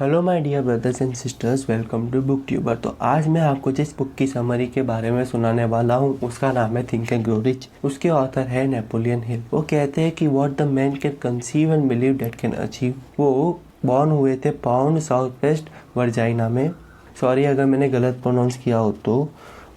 Hello my dear brothers and sisters, welcome to book tuber. तो आज मैं आपको जिस बुक की समरी के बारे में सुनाने वाला हूँ उसका नाम है थिंक एंड ग्रो रिच। उसके ऑथर है नेपोलियन हिल। वो कहते हैं कि what the man can conceive and believe that can achieve. वो बॉर्न हुए थे पाउंड साउथ वेस्ट वर्जाइना में। सॉरी अगर मैंने गलत प्रोनाउंस किया हो। तो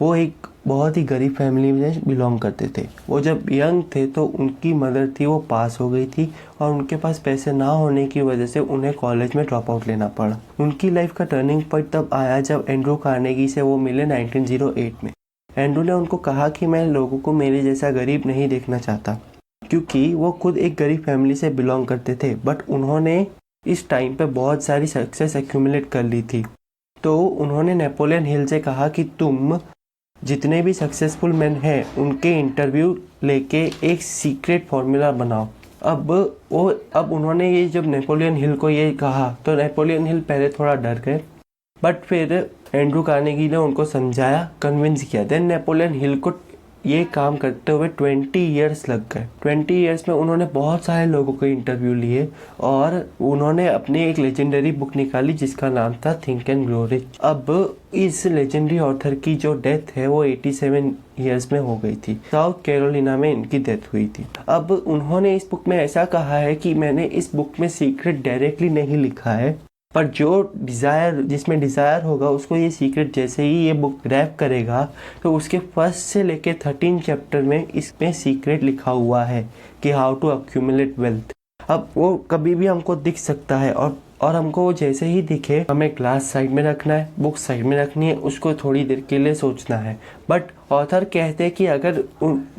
वो एक बहुत ही गरीब फैमिली में बिलोंग करते थे। वो जब यंग थे तो उनकी मदर थी वो पास हो गई थी और उनके पास पैसे ना होने की वजह से उन्हें कॉलेज में ड्रॉप आउट लेना पड़ा। उनकी लाइफ का टर्निंग पॉइंट तब आया जब एंड्रू कार्नेगी से वो मिले 1908 में। एंड्रू ने उनको कहा कि मैं लोगों को मेरे जैसा गरीब नहीं देखना चाहता, क्योंकि वो खुद एक गरीब फैमिली से बिलोंग करते थे। बट उन्होंने इस टाइम पे बहुत सारी सक्सेस एक्यूमुलेट कर ली थी। तो उन्होंने नेपोलियन हिल से कहा कि तुम जितने भी सक्सेसफुल मैन हैं उनके इंटरव्यू लेके एक सीक्रेट फॉर्मूला बनाओ। अब उन्होंने ये जब नेपोलियन हिल को ये कहा तो नेपोलियन हिल पहले थोड़ा डर गए, बट फिर एंड्रू कार्नेगी ने उनको समझाया, कन्विंस किया। देन नेपोलियन हिल को ये काम करते हुए 20 ईयर्स लग गए। 20 ईयर्स में उन्होंने बहुत सारे लोगों के इंटरव्यू लिए और उन्होंने अपनी एक लेजेंडरी बुक निकाली जिसका नाम था थिंक एंड ग्रो रिच। अब इस लेजेंडरी ऑथर की जो डेथ है वो 87 ईयर्स में हो गई थी। साउथ कैरोलिना में इनकी डेथ हुई थी। अब उन्होंने इस बुक में ऐसा कहा है कि मैंने इस बुक में सीक्रेट डायरेक्टली नहीं लिखा है, पर जो डिज़ायर जिसमें डिज़ायर होगा उसको ये सीक्रेट जैसे ही ये बुक ग्रैब करेगा तो उसके फर्स्ट से लेके 13 चैप्टर में इसमें सीक्रेट लिखा हुआ है कि हाउ टू अक्यूमुलेट वेल्थ। अब वो कभी भी हमको दिख सकता है और हमको वो जैसे ही दिखे हमें ग्लास साइड में रखना है, बुक साइड में रखनी है, उसको थोड़ी देर के लिए सोचना है। बट ऑथर कहते हैं कि अगर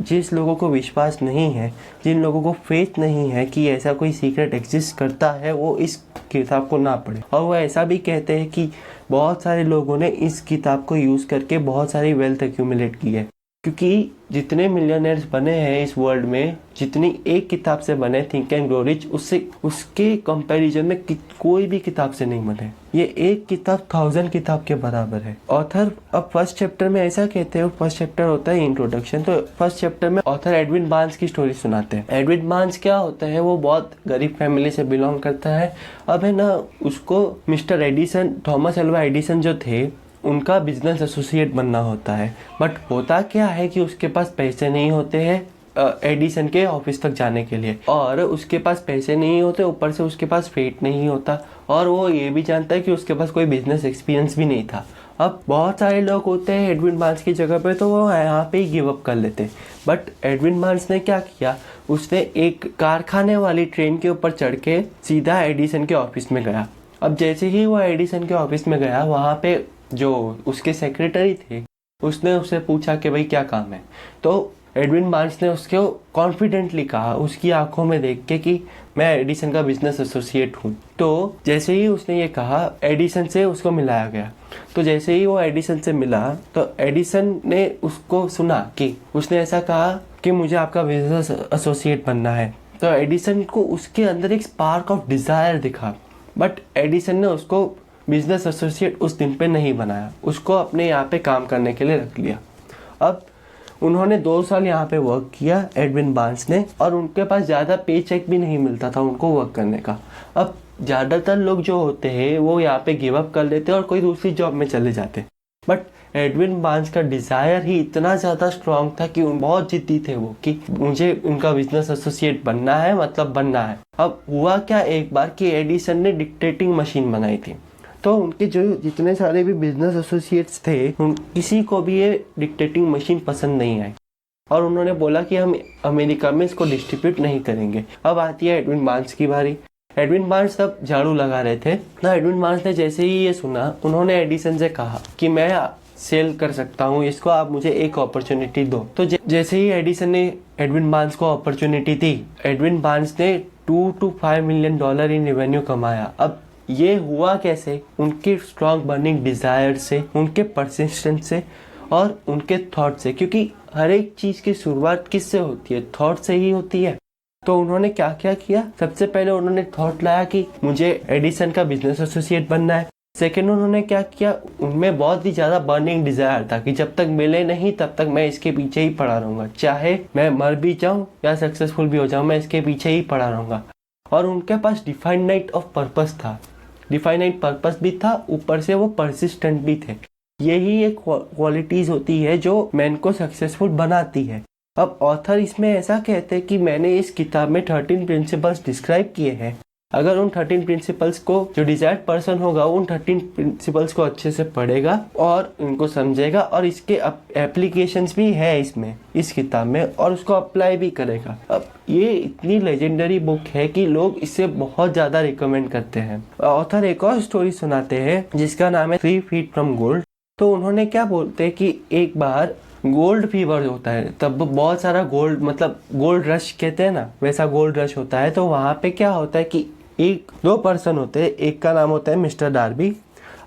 जिस लोगों को विश्वास नहीं है, जिन लोगों को फेथ नहीं है कि ऐसा कोई सीक्रेट एग्जिस्ट करता है, वो इस किताब को ना पढ़े। और वो ऐसा भी कहते हैं कि बहुत सारे लोगों ने इस किताब को यूज़ करके बहुत सारी वेल्थ एक्यूमुलेट की है, क्योंकि जितने मिलियनर्स बने हैं इस वर्ल्ड में, जितनी एक किताब से बने थिंक एंड ग्रो रिच, उसके कंपैरिजन में कोई भी किताब से नहीं बने। ये एक किताब 1000 किताब के बराबर है। ऑथर अब फर्स्ट चैप्टर में ऐसा कहते हैं, फर्स्ट चैप्टर होता है इंट्रोडक्शन। तो फर्स्ट चैप्टर में ऑथर एडविन बार्न्स की स्टोरी सुनाते हैं। एडविन बार्न्स क्या होता है, वो बहुत गरीब फैमिली से बिलोंग करता है। अब है ना, उसको mister Edison, Thomas Alva Edison जो थे, उनका बिजनेस एसोसिएट बनना होता है। बट होता क्या है कि उसके पास पैसे नहीं होते हैं एडिसन के ऑफिस तक जाने के लिए, और उसके पास पैसे नहीं होते, ऊपर से उसके पास फेट नहीं होता, और वो ये भी जानता है कि उसके पास कोई बिजनेस एक्सपीरियंस भी नहीं था। अब बहुत सारे लोग होते हैं एडविन बार्न्स की जगह पे, तो वो यहाँ पे ही गिव अप कर लेते। बट एडविन बार्न्स ने क्या किया, उसने एक कारखाने वाली ट्रेन के ऊपर चढ़ के सीधा एडिसन के ऑफिस में गया। अब जैसे ही वो एडिसन के ऑफिस में गया, वहाँ पे जो उसके सेक्रेटरी थे उसने उससे पूछा कि भाई क्या काम है। तो एडविन बार्न्स ने उसको कॉन्फिडेंटली कहा, उसकी आंखों में देख के, कि मैं एडिसन का बिजनेस एसोसिएट हूँ। तो जैसे ही उसने ये कहा, एडिसन से उसको मिलाया गया। तो जैसे ही वो एडिसन से मिला तो एडिसन ने उसको सुना कि उसने ऐसा कहा कि मुझे आपका बिजनेस एसोसिएट बनना है। तो एडिसन को उसके अंदर एक स्पार्क ऑफ डिज़ायर दिखा, बट एडिसन ने उसको बिजनेस एसोसिएट उस दिन पे नहीं बनाया, उसको अपने यहाँ पे काम करने के लिए रख लिया। अब उन्होंने 2 साल यहाँ पे वर्क किया एडविन बार्न्स ने, और उनके पास ज़्यादा पे चेक भी नहीं मिलता था उनको वर्क करने का। अब ज़्यादातर लोग जो होते हैं वो यहाँ पे गिव अप कर लेते और कोई दूसरी जॉब में चले जाते, बट एडविन बार्न्स का डिज़ायर ही इतना ज़्यादा स्ट्रॉन्ग था कि बहुत जिद्दी थे वो, कि मुझे उनका बिजनेस एसोसिएट बनना है, मतलब बनना है। अब हुआ क्या, एक बार कि एडिसन ने डिक्टेटिंग मशीन बनाई थी, तो उनके जो जितने सारे भी बिजनेस एसोसिएट्स थे, किसी को भी ये डिक्टेटिंग मशीन पसंद नहीं आई, और उन्होंने बोला कि हम अमेरिका में इसको डिस्ट्रीब्यूट नहीं करेंगे। अब आती है एडविन बार्न्स की बारी। एडविन बार्न्स तब झाड़ू लगा रहे थे ना। एडविन बार्न्स ने जैसे ही ये सुना, उन्होंने एडिसन से कहा कि मैं सेल कर सकता हूँ इसको, आप मुझे एक अपॉर्चुनिटी दो। तो जैसे ही एडिसन ने एडविन बार्न्स को अपॉर्चुनिटी दी, एडविन बार्न्स ने $2 to $5 मिलियन इन रेवेन्यू कमाया। अब ये हुआ कैसे, उनके स्ट्रॉन्ग बर्निंग डिज़ायर से, उनके परसिस्टेंस से और उनके थॉट से, क्योंकि हर एक चीज़ की शुरुआत किससे होती है, थॉट से ही होती है। तो उन्होंने क्या क्या किया, सबसे पहले उन्होंने थॉट लाया कि मुझे एडिसन का बिजनेस एसोसिएट बनना है। सेकेंड उन्होंने क्या किया, उनमें बहुत ही ज़्यादा बर्निंग डिज़ायर था कि जब तक मिले नहीं तब तक मैं इसके पीछे ही पड़ा रहूँगा, चाहे मैं मर भी जाऊँ या सक्सेसफुल भी हो जाऊँ, मैं इसके पीछे ही पड़ा रहूँगा। और उनके पास डिफाइंड नाइट ऑफ पर्पस था डिफाइनाइट पर्पस भी था, ऊपर से वो परसिस्टेंट भी थे। यही एक क्वालिटीज होती है जो मैन को सक्सेसफुल बनाती है। अब ऑथर इसमें ऐसा कहते हैं कि मैंने इस किताब में 13 प्रिंसिपल्स डिस्क्राइब किए हैं। अगर उन 13 प्रिंसिपल्स को जो डिजायर्ड पर्सन होगा उन 13 प्रिंसिपल्स को अच्छे से पढ़ेगा और उनको समझेगा और इसके एप्लीकेशंस भी है इसमें, इस किताब में, और उसको अप्लाई भी करेगा। अब ये इतनी लेजेंडरी बुक है कि लोग इसे बहुत ज़्यादा रिकमेंड करते हैं। ऑथर एक और स्टोरी सुनाते हैं जिसका नाम है 3 फीट फ्रॉम गोल्ड। तो उन्होंने क्या बोलते हैं कि एक बार गोल्ड फीवर होता है, तब बहुत सारा गोल्ड, मतलब गोल्ड रश कहते हैं ना, वैसा गोल्ड रश होता है। तो वहाँ पे क्या होता है कि एक दो पर्सन होते हैं, एक का नाम होता है मिस्टर डार्बी।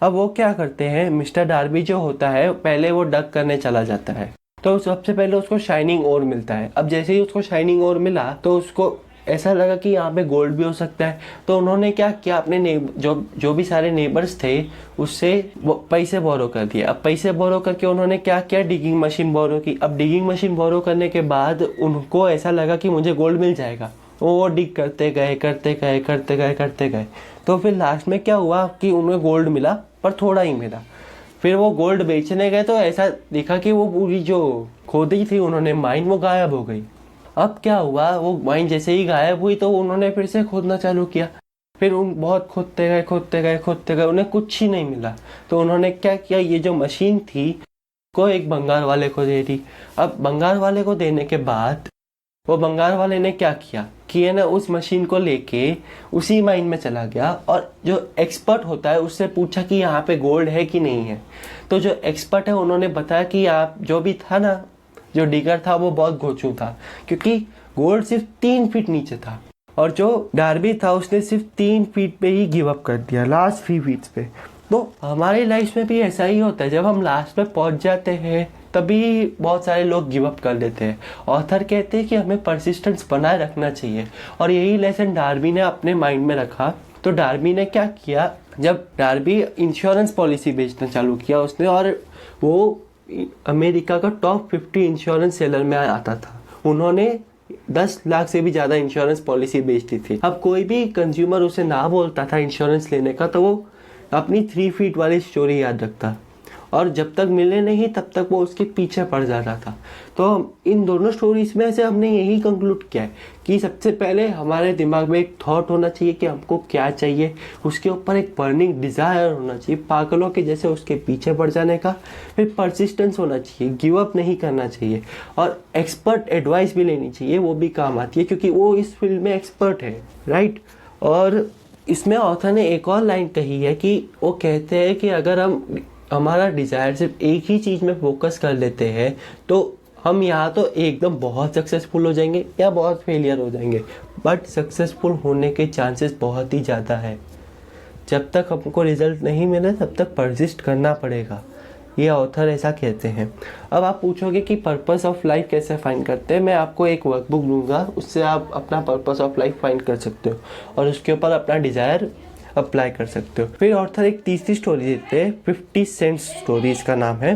अब वो क्या करते हैं, मिस्टर डार्बी जो होता है पहले वो डग करने चला जाता है। तो सबसे पहले उसको शाइनिंग ओर मिलता है। अब जैसे ही उसको शाइनिंग ओर मिला तो उसको ऐसा लगा कि यहाँ पे गोल्ड भी हो सकता है। तो उन्होंने क्या किया, अपने जो भी सारे नेबर्स थे उससे पैसे बोरो कर दिए। अब पैसे बोरो करके उन्होंने क्या किया, डिगिंग मशीन बोरो की। अब डिगिंग मशीन बोरो करने के बाद उनको ऐसा लगा कि मुझे गोल्ड मिल जाएगा। वो डिग करते गए। तो फिर लास्ट में क्या हुआ कि उन्हें गोल्ड मिला, पर थोड़ा ही मिला। फिर वो गोल्ड बेचने गए तो ऐसा देखा कि वो पूरी जो खोदी थी उन्होंने माइन, वो गायब हो गई। अब क्या हुआ, वो माइन जैसे ही गायब हुई तो उन्होंने फिर से खोदना चालू किया। फिर उन बहुत खोदते गए, उन्हें कुछ ही नहीं मिला। तो उन्होंने क्या किया, ये जो मशीन थी को एक बंगाल वाले को दे दी। अब बंगाल वाले को देने के बाद वो बंगाल वाले ने क्या किया कि है ना, उस मशीन को लेके उसी माइन में चला गया और जो एक्सपर्ट होता है उससे पूछा कि यहाँ पे गोल्ड है कि नहीं है। तो जो एक्सपर्ट है उन्होंने बताया कि आप जो भी था ना, जो डिगर था वो बहुत गोचू था, क्योंकि गोल्ड सिर्फ 3 फीट नीचे था और जो डार्बी था उसने सिर्फ 3 फीट पे ही गिव अप कर दिया, लास्ट 3 फीट पे। तो हमारी लाइफ में भी ऐसा ही होता है, जब हम लास्ट में पहुंच जाते हैं तभी बहुत सारे लोग गिव अप कर देते हैं। ऑथर कहते हैं कि हमें परसिस्टेंस बनाए रखना चाहिए और यही लेसन डार्बी ने अपने माइंड में रखा। तो डार्बी ने क्या किया, जब डार्बी इंश्योरेंस पॉलिसी बेचना चालू किया उसने, और वो अमेरिका का टॉप 50 इंश्योरेंस सेलर में आता था। उन्होंने 10 लाख से भी ज़्यादा इंश्योरेंस पॉलिसी बेचती थी। अब कोई भी कंज्यूमर उसे ना बोलता था इंश्योरेंस लेने का तो वो अपनी 3 फीट वाली स्टोरी याद रखता और जब तक मिले नहीं तब तक वो उसके पीछे पड़ जाता था। तो इन दोनों स्टोरीज में से हमने यही कंक्लूड किया है कि सबसे पहले हमारे दिमाग में एक थॉट होना चाहिए कि हमको क्या चाहिए, उसके ऊपर एक बर्निंग डिज़ायर होना चाहिए, पागलों के जैसे उसके पीछे पड़ जाने का। फिर परसिस्टेंस होना चाहिए, गिव अप नहीं करना चाहिए, और एक्सपर्ट एडवाइस भी लेनी चाहिए, वो भी काम आती है क्योंकि वो इस फील्ड में एक्सपर्ट है, राइट। और इसमें ऑथर ने एक और लाइन कही है कि वो कहते हैं कि अगर हमारा डिज़ायर सिर्फ एक ही चीज़ में फोकस कर लेते हैं तो हम यहाँ तो एकदम बहुत सक्सेसफुल हो जाएंगे या बहुत फेलियर हो जाएंगे, बट सक्सेसफुल होने के चांसेस बहुत ही ज़्यादा है। जब तक हमको रिजल्ट नहीं मिले तब तक परसिस्ट करना पड़ेगा, ये ऑथर ऐसा कहते हैं। अब आप पूछोगे कि पर्पस ऑफ लाइफ कैसे फाइंड करते हैं। मैं आपको एक वर्कबुक दूंगा, उससे आप अपना पर्पस ऑफ लाइफ फाइंड कर सकते हो और उसके ऊपर अपना डिज़ायर अप्लाई कर सकते हो। फिर ऑथर एक तीसरी स्टोरी देते हैं, 50 सेंट स्टोरी इसका नाम है।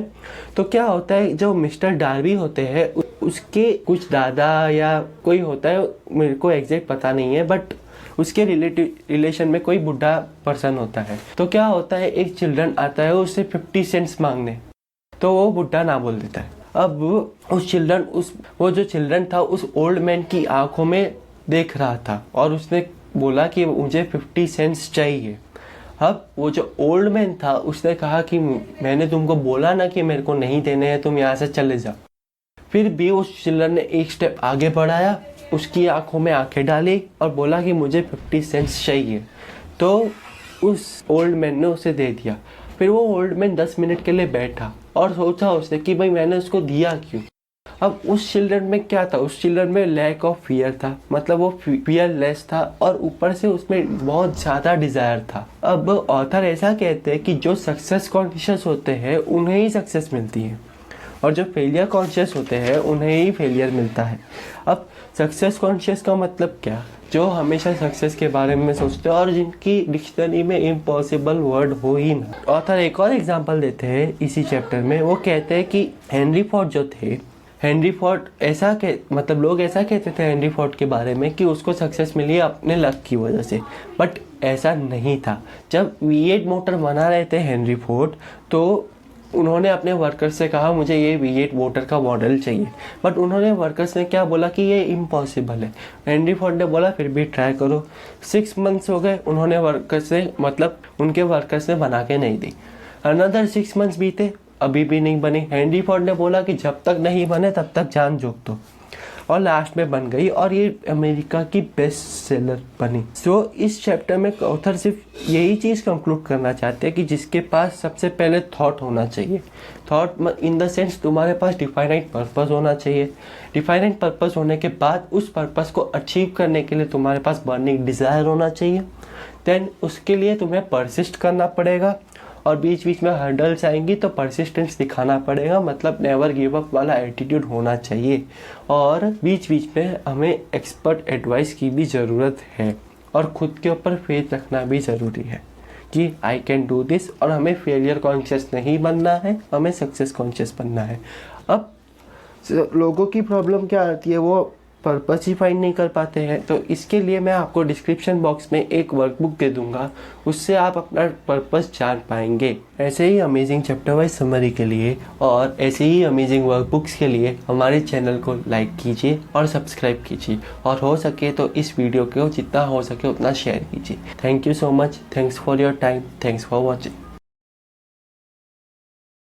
तो क्या होता है, जो मिस्टर डार्बी होते हैं उसके कुछ दादा या कोई होता है, मेरे को एग्जैक्ट पता नहीं है, बट उसके रिलेशन में कोई बुढ़ा पर्सन होता है। तो क्या होता है, एक चिल्ड्रन आता है उससे 50 सेंट्स मांगने, तो वो बुढ़ा ना बोल देता है। अब वो जो चिल्ड्रन था उस ओल्ड मैन की आंखों में देख रहा था और उसने बोला कि मुझे 50 सेंट्स चाहिए। अब वो जो ओल्ड मैन था उसने कहा कि मैंने तुमको बोला ना कि मेरे को नहीं देने हैं, तुम यहाँ से चले जाओ। फिर भी उस चिल्ड्रन ने एक स्टेप आगे बढ़ाया, उसकी आंखों में आंखें डाली और बोला कि मुझे 50 सेंट्स चाहिए। तो उस ओल्ड मैन ने उसे दे दिया। फिर वो ओल्ड मैन 10 मिनट के लिए बैठा और सोचा उसने कि भाई मैंने उसको दिया क्यों। अब उस चिल्ड्रन में क्या था, उस चिल्ड्रन में लैक ऑफ फियर था, मतलब वो फियरलेस था और ऊपर से उसमें बहुत ज़्यादा डिज़ायर था। अब ऑथर ऐसा कहते हैं कि जो सक्सेस कॉन्शियस होते हैं उन्हें ही सक्सेस मिलती है और जो फेलियर कॉन्शियस होते हैं उन्हें ही फेलियर मिलता है। अब सक्सेस कॉन्शियस का मतलब क्या, जो हमेशा सक्सेस के बारे में सोचते हैं और जिनकी डिक्शनरी में इम्पॉसिबल वर्ड हो ही ना। ऑथर एक और एग्जांपल देते हैं इसी चैप्टर में। वो कहते हैं कि हेनरी फोर्ड जो थे, हेनरी फोर्ड मतलब लोग ऐसा कहते थे हेनरी फोर्ड के बारे में कि उसको सक्सेस मिली अपने लक की वजह से, बट ऐसा नहीं था। जब V8 मोटर बना रहे थे हेनरी फोर्ड, तो उन्होंने अपने वर्कर्स से कहा मुझे ये V8 मोटर का मॉडल चाहिए, बट उन्होंने वर्कर्स ने क्या बोला कि ये इम्पॉसिबल है। हेनरी फोर्ड ने बोला फिर भी ट्राई करो। 6 मंथ्स हो गए, उन्होंने उनके वर्कर्स ने बना के नहीं दी। अनदर 6 मंथ्स बीते, अभी भी नहीं बनी। हेनरी फोर्ड ने बोला कि जब तक नहीं बने तब तक जान झोंक दो, और लास्ट में बन गई और ये अमेरिका की बेस्ट सेलर बनी। इस चैप्टर में ऑथर सिर्फ यही चीज़ कंक्लूड करना चाहते हैं कि जिसके पास सबसे पहले थॉट होना चाहिए। थॉट इन द सेंस तुम्हारे पास डिफाइनाइट पर्पस होना चाहिए। डिफाइनाइट पर्पस होने के बाद उस पर्पस को अचीव करने के लिए तुम्हारे पास बर्निंग डिज़ायर होना चाहिए। देन उसके लिए तुम्हें परसिस्ट करना पड़ेगा, और बीच बीच में हर्डल्स आएंगी तो परसिस्टेंस दिखाना पड़ेगा, मतलब नेवर गिव अप वाला एटीट्यूड होना चाहिए। और बीच बीच में हमें एक्सपर्ट एडवाइस की भी ज़रूरत है, और ख़ुद के ऊपर फेथ रखना भी ज़रूरी है कि आई कैन डू दिस। और हमें फेलियर कॉन्शियस नहीं बनना है, हमें सक्सेस कॉन्शियस बनना है। अब लोगों की प्रॉब्लम क्या आती है, वो पर्पस ही फाइंड नहीं कर पाते हैं। तो इसके लिए मैं आपको डिस्क्रिप्शन बॉक्स में एक वर्कबुक दे दूंगा, उससे आप अपना पर्पस जान पाएंगे। ऐसे ही अमेजिंग चैप्टर वाइज समरी के लिए और ऐसे ही अमेजिंग वर्कबुक्स के लिए हमारे चैनल को लाइक कीजिए और सब्सक्राइब कीजिए, और हो सके तो इस वीडियो को जितना हो सके उतना शेयर कीजिए। Thank you so much, thanks for your time, thanks for watching.